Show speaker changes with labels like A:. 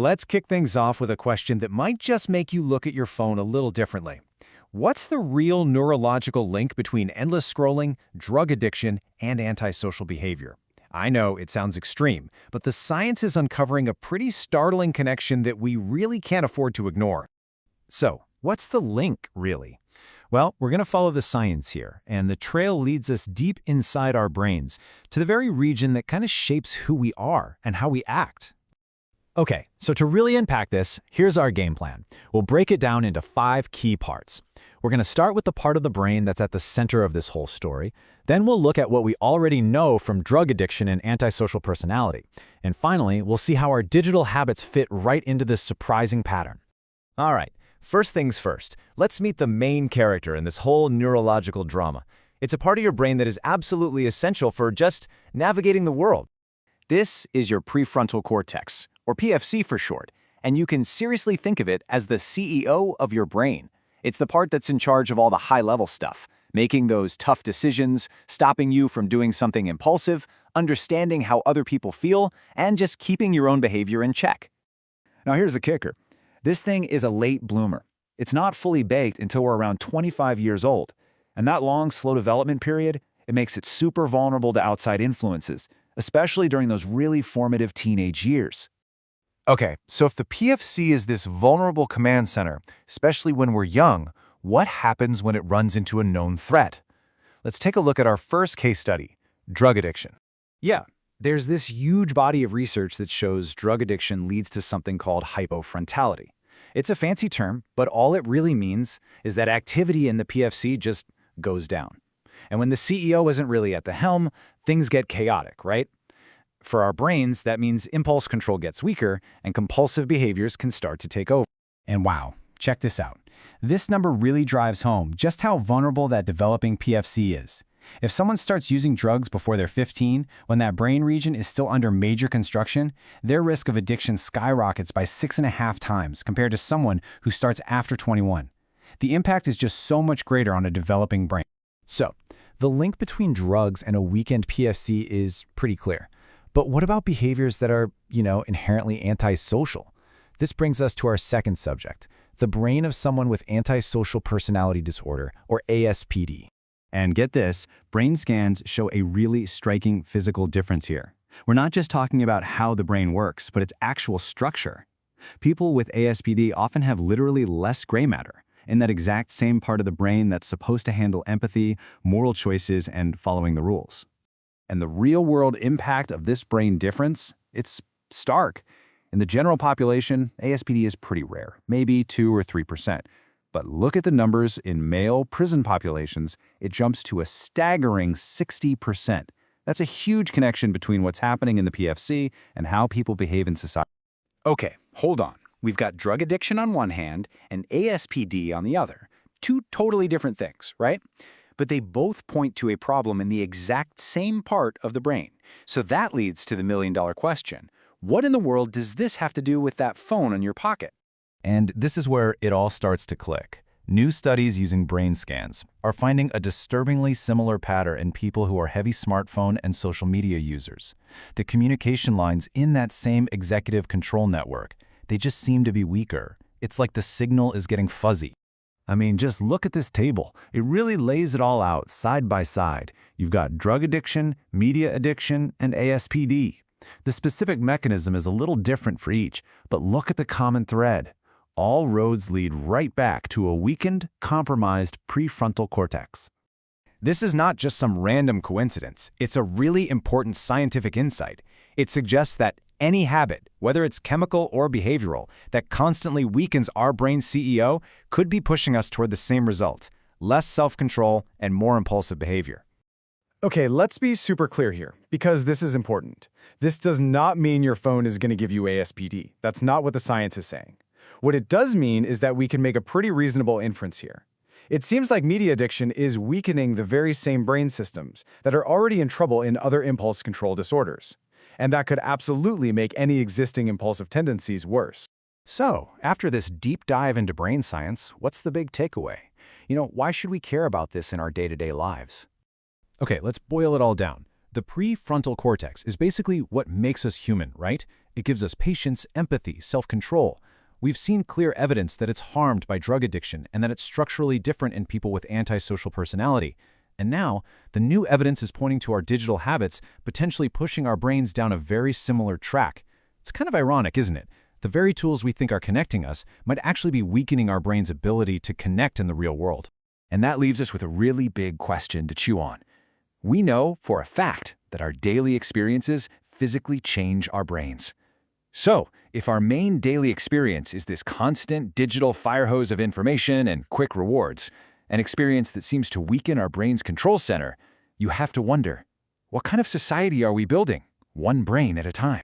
A: Let's kick things off with a question that might just make you look at your phone a little differently. What's the real neurological link between endless scrolling, drug addiction, and antisocial behavior? I know it sounds extreme, but the science is uncovering a pretty startling connection that we really can't afford to ignore.
B: So, what's the link, really? Well, we're going to follow the science here, and the trail leads us deep inside our brains to the very region that kind of shapes who we are and how we act. Okay, so to really unpack this, here's our game plan. We'll break it down into 5 key parts. We're going to start with the part of the brain that's at the center of this whole story. Then we'll look at what we already know from drug addiction and antisocial personality. And finally, we'll see how our digital habits fit right into this surprising pattern.
C: All right, first things first. Let's meet the main character in this whole neurological drama. It's a part of your brain that is absolutely essential for just navigating the world. This is your prefrontal cortex, or PFC for short, and you can seriously think of it as the CEO of your brain. It's the part that's in charge of all the high-level stuff, making those tough decisions, stopping you from doing something impulsive, understanding how other people feel, and just keeping your own behavior in check.
D: Now here's the kicker. This thing is a late bloomer. It's not fully baked until we're around 25 years old. And that long, slow development period, it makes it super vulnerable to outside influences, especially during those really formative teenage years.
A: Okay, so if the PFC is this vulnerable command center, especially when we're young, what happens when it runs into a known threat? Let's take a look at our first case study, drug addiction.
B: Yeah, there's this huge body of research that shows drug addiction leads to something called hypofrontality. It's a fancy term, but all it really means is that activity in the PFC just goes down. And when the CEO isn't really at the helm, things get chaotic, right? For our brains, that means impulse control gets weaker and compulsive behaviors can start to take over.
E: And wow, check this out. This number really drives home just how vulnerable that developing PFC is. If someone starts using drugs before they're 15, when that brain region is still under major construction, their risk of addiction skyrockets by 6.5 times compared to someone who starts after 21. The impact is just so much greater on a developing brain.
B: So, the link between drugs and a weakened PFC is pretty clear. But what about behaviors that are, inherently antisocial? This brings us to our second subject, the brain of someone with antisocial personality disorder, or ASPD.
F: And get this, brain scans show a really striking physical difference here. We're not just talking about how the brain works, but its actual structure. People with ASPD often have literally less gray matter in that exact same part of the brain that's supposed to handle empathy, moral choices, and following the rules.
D: And the real-world impact of this brain difference, it's stark. In the general population, ASPD is pretty rare, maybe 2 or 3%. But look at the numbers in male prison populations, it jumps to a staggering 60%. That's a huge connection between what's happening in the PFC and how people behave in society.
B: Okay, hold on. We've got drug addiction on one hand and ASPD on the other. 2 totally different things, right? But they both point to a problem in the exact same part of the brain. So that leads to the million-dollar question. What in the world does this have to do with that phone in your pocket?
C: And this is where it all starts to click. New studies using brain scans are finding a disturbingly similar pattern in people who are heavy smartphone and social media users. The communication lines in that same executive control network, they just seem to be weaker. It's like the signal is getting fuzzy.
D: I mean, just look at this table. It really lays it all out side by side. You've got drug addiction, media addiction, and ASPD. The specific mechanism is a little different for each, but look at the common thread. All roads lead right back to a weakened, compromised prefrontal cortex.
A: This is not just some random coincidence. It's a really important scientific insight. It suggests that any habit, whether it's chemical or behavioral, that constantly weakens our brain CEO could be pushing us toward the same result: less self-control and more impulsive behavior.
G: Okay, let's be super clear here, because this is important. This does not mean your phone is going to give you ASPD. That's not what the science is saying. What it does mean is that we can make a pretty reasonable inference here. It seems like media addiction is weakening the very same brain systems that are already in trouble in other impulse control disorders. And that could absolutely make any existing impulsive tendencies worse.
B: So, after this deep dive into brain science, what's the big takeaway? Why should we care about this in our day-to-day lives?
A: Okay, let's boil it all down. The prefrontal cortex is basically what makes us human, right?
B: It gives us patience, empathy, self-control. We've seen clear evidence that it's harmed by drug addiction and that it's structurally different in people with antisocial personality. And now, the new evidence is pointing to our digital habits potentially pushing our brains down a very similar track. It's kind of ironic, isn't it? The very tools we think are connecting us might actually be weakening our brain's ability to connect in the real world.
D: And that leaves us with a really big question to chew on. We know for a fact that our daily experiences physically change our brains. So, if our main daily experience is this constant digital fire hose of information and quick rewards, an experience that seems to weaken our brain's control center, you have to wonder, what kind of society are we building, one brain at a time?